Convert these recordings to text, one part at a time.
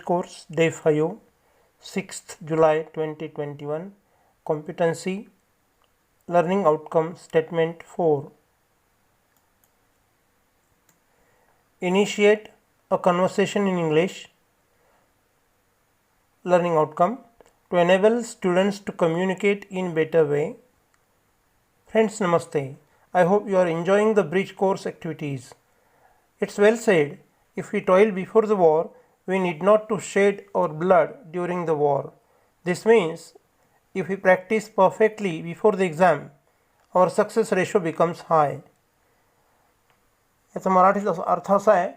course, day 5, 6th July 2021, competency, learning outcome statement 4. Initiate a conversation in English, learning outcome, to enable students to communicate in better way. Friends, namaste. I hope you are enjoying the bridge course activities. It's well said, if we toil before the war, we need not to shed our blood during the war. This means, if we practice perfectly before the exam, our success ratio becomes high. याचा मराठीत अर्थ असा आहे,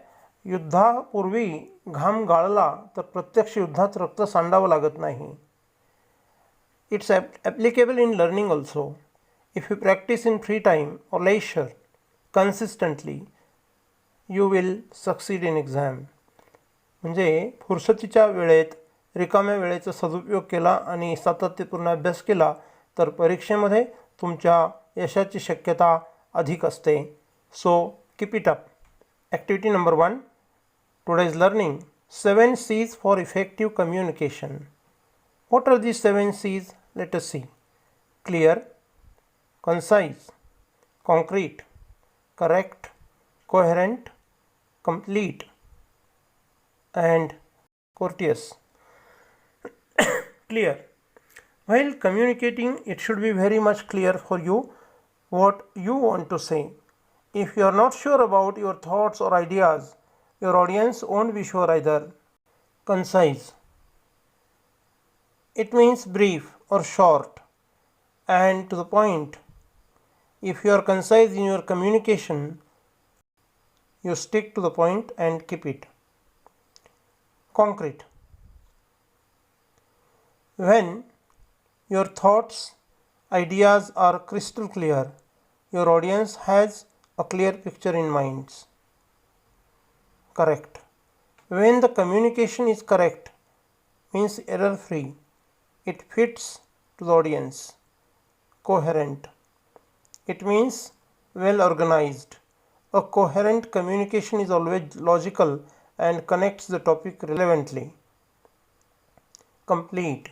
युद्धापूर्वी घाम गाळला तर प्रत्यक्ष युद्धात रक्त सांडावं लागत नाही. It's applicable in learning also. If you practice in free time or leisure consistently, you will succeed in exam. म्हणजे फुरसतीच्या वेळेत रिकाम्या वेळेचा सदुपयोग केला आणि सातत्यपूर्ण अभ्यास केला तर परीक्षेमध्ये तुमच्या यशाची शक्यता अधिक असते. So keep it up. Activity number 1, today's learning, 7 C's for effective communication. What are these 7 C's? Let us see. Clear, concise, concrete, correct, coherent, complete, and courteous. Clear. While communicating, it should be very much clear for you what you want to say. If you are not sure about your thoughts or ideas, your audience won't be sure either. Concise. It means brief or short and to the point. If you are concise in your communication, you stick to the point and keep it. Concrete. When your thoughts, ideas are crystal clear, your audience has a clear picture in minds. Correct. When the communication is correct, means error free, it fits to the audience. Coherent. It means well organized. A coherent communication is always logical and connects the topic relevantly. Complete.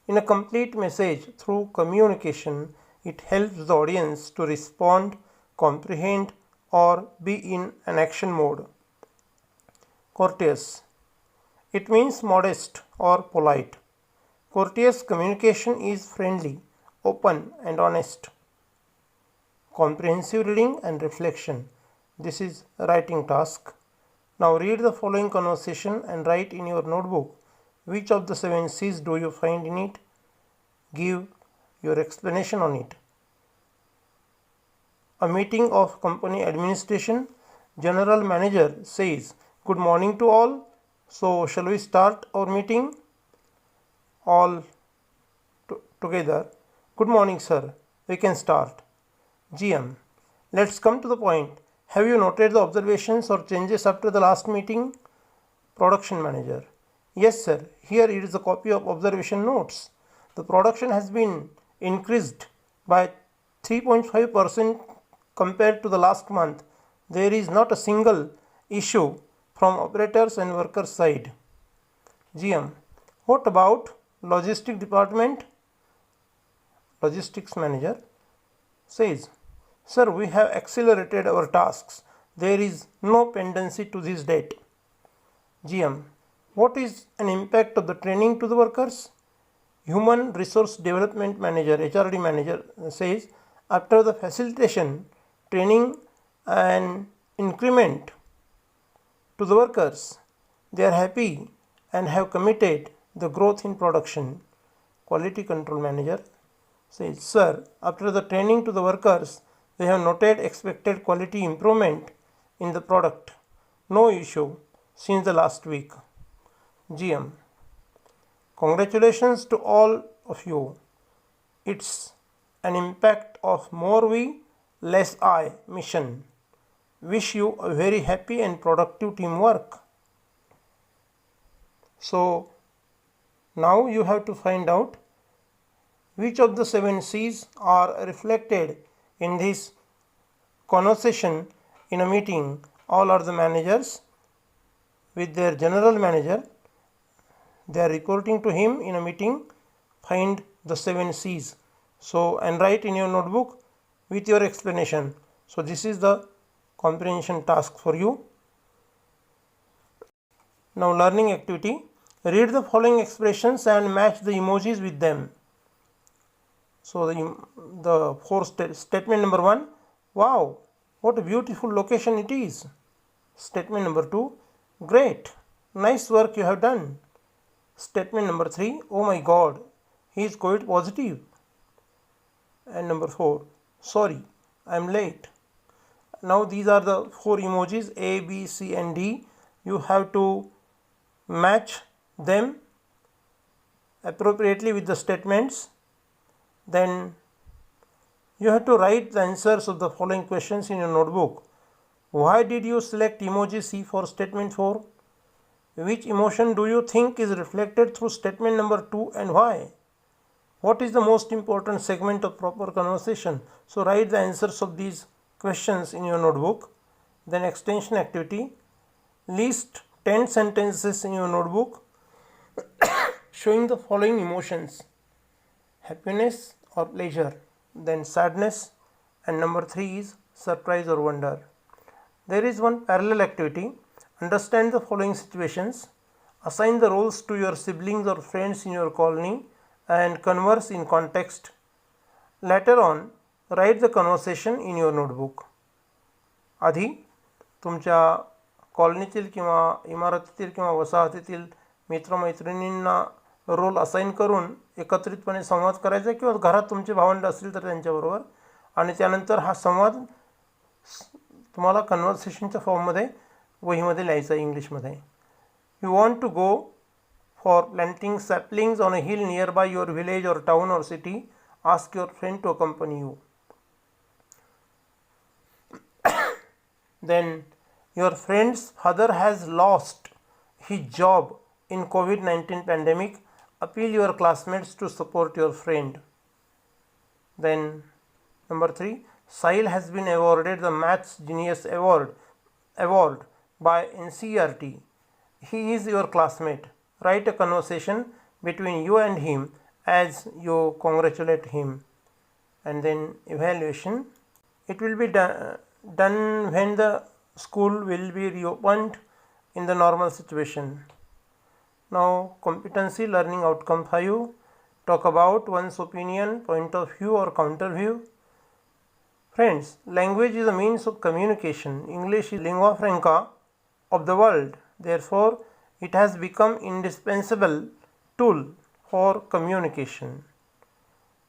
In a complete message through communication, it helps the audience to respond, comprehend, or be in an action mode. Courteous. It means modest or polite. Courteous communication is friendly, open, and honest. Comprehensive reading and reflection. This is a writing task. Now read the following conversation and write in your notebook which of the 7 C's do you find in it. Give your explanation on it. A meeting of company administration. General manager says, "Good morning to all. So shall we start our meeting?" All together. "Good morning, sir. We can start." GM. Let's come to the point. Have you noted the observations or changes after the last meeting? Production manager. Yes, sir. Here it is a copy of observation notes. The production has been increased by 3.5% compared to the last month. There is not a single issue from operators and workers side. GM. What about logistics department? Logistics manager says, "Sir, we have accelerated our tasks. There is no pendency to this date." GM. What is an impact of the training to the workers? Human Resource Development Manager, HRD manager says, after the facilitation, training and increment to the workers, they are happy and have committed the growth in production. Quality Control Manager says, "Sir, after the training to the workers, we have noted expected quality improvement in the product. No issue since the last week." GM. Congratulations to all of you. It's an impact of more we, less I mission. Wish you a very happy and productive teamwork. So now you have to find out which of the 7 C's are reflected in this conversation in a meeting. All are the managers with their general manager They are reporting to him in a meeting. Find the 7 C's. So, and write in your notebook with your explanation. So, this is the comprehension task for you. Now, learning activity. Read the following expressions and match the emojis with them. So, the statement number 1, wow, what a beautiful location it is. Statement number 2, great, nice work you have done. Statement number 3, oh my god, he is quite positive. And number 4, sorry, I am late. Now these are the 4 emojis A, B, C and D. You have to match them appropriately with the statements. Then you have to write the answers of the following questions in your notebook. Why did you select emoji C for statement 4? Which emotion do you think is reflected through statement number 2 and why? What is the most important segment of proper conversation? So write the answers of these questions in your notebook. Then extension activity. List 10 sentences in your notebook showing the following emotions: happiness or pleasure, then sadness, and number 3 is surprise or wonder. There is one parallel activity. Understand the following situations. Assign the roles to your siblings or friends in your colony and converse in context. Later on, write the conversation in your notebook. आधी तुमच्या कॉलनीतील किंवा इमारतीतील किंवा वसाहतीतील मित्रमैत्रिणींना role assign करून एकत्रितपणे संवाद करायचा किंवा घरात तुमचे भावंड असतील तर त्यांच्याबरोबर, आणि त्यानंतर हा संवाद तुम्हाला कन्व्हर्सेशनच्या फॉर्ममध्ये वहीमध्ये लिहायचा आहे इंग्लिशमध्ये. You want to go for planting saplings on a hill nearby your village और टाउन और city. Ask your friend to accompany you. Then your friend's father has lost his job in COVID-19 pandemic. Appeal your classmates to support your friend. Then number 3, Sahil has been awarded the Maths Genius Award by NCERT. He is your classmate. Write a conversation between you and him as you congratulate him. And then evaluation. It will be done when the school will be reopened in the normal situation. Now competency learning outcome 5. Talk about one's opinion, point of view or counter view. Friends, language is a means of communication. English is lingua franca of the world. Therefore, it has become indispensable tool for communication.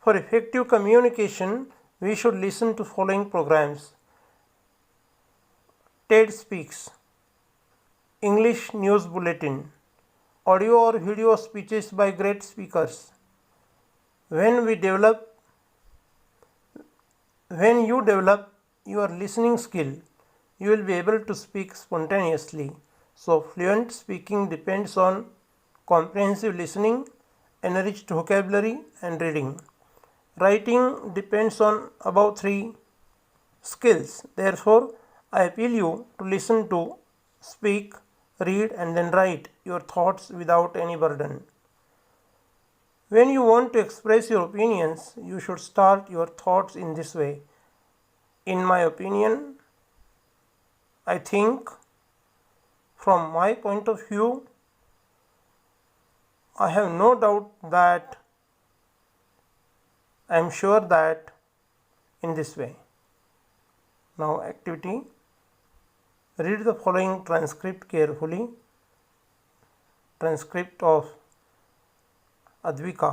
For effective communication, we should listen to following programs: TED Speaks, English News Bulletin, audio or video speeches by great speakers. When you develop your listening skill, you will be able to speak spontaneously. So fluent speaking depends on comprehensive listening, enriched vocabulary and reading. Writing depends on above 3 skills. Therefore, I appeal you to listen to, speak, read and then write your thoughts without any burden. When you want to express your opinions, you should start your thoughts in this way: in my opinion, I think, from my point of view, I have no doubt that, I am sure that, in this way. Now activity. Read the following transcript carefully. Transcript of Advika.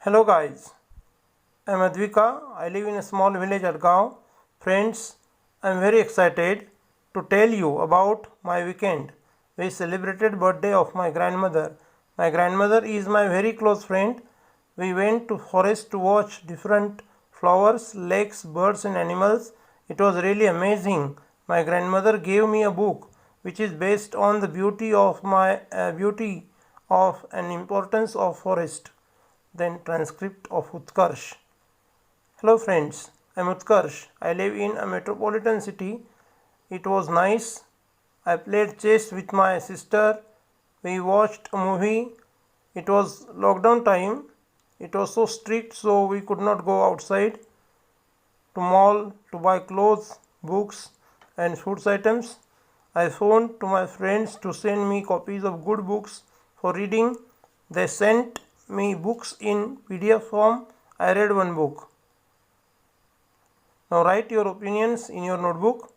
Hello guys, I am Advika. I live in a small village at Gaon. Friends, I am very excited to tell you about my weekend. We celebrated birthday of my grandmother. My grandmother is my very close friend. We went to forest to watch different flowers, lakes, birds and animals. It was really amazing. My grandmother gave me a book which is based on the beauty of and importance of forest. Then transcript of Utkarsh. Hello friends, I am Utkarsh. I live in a metropolitan city. It was nice. I played chess with my sister We watched a movie. It was lockdown time. It was so strict, so we could not go outside to mall to buy clothes, books and foods items. I phoned to my friends to send me copies of good books for reading. They sent me books in PDF form. I read one book. Now write your opinions in your notebook.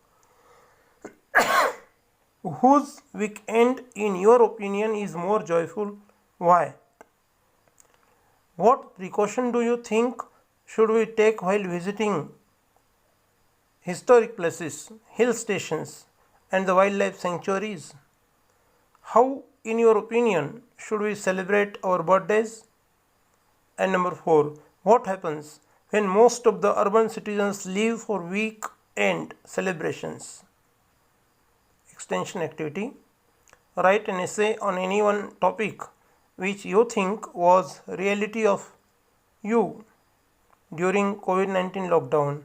Whose weekend, in your opinion, is more joyful? Why? What precaution do you think should we take while visiting historic places, hill stations, and the wildlife sanctuaries? How, in your opinion, should we celebrate our birthdays? And number 4, what happens when most of the urban citizens leave for weekend celebrations? Extension activity. Write an essay on any one topic which you think was reality of you during COVID-19 lockdown.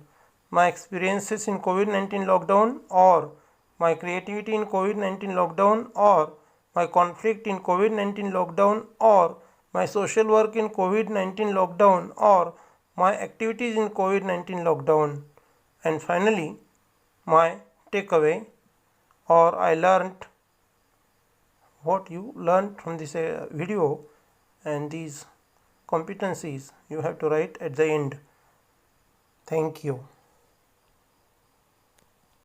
My experiences in COVID-19 lockdown, or my creativity in COVID-19 lockdown, or my conflict in COVID-19 lockdown, or my social work in COVID-19 lockdown, or my activities in COVID-19 lockdown. And finally, my takeaway, or I learned what you learned from this video, and these competencies you have to write at the end. Thank you.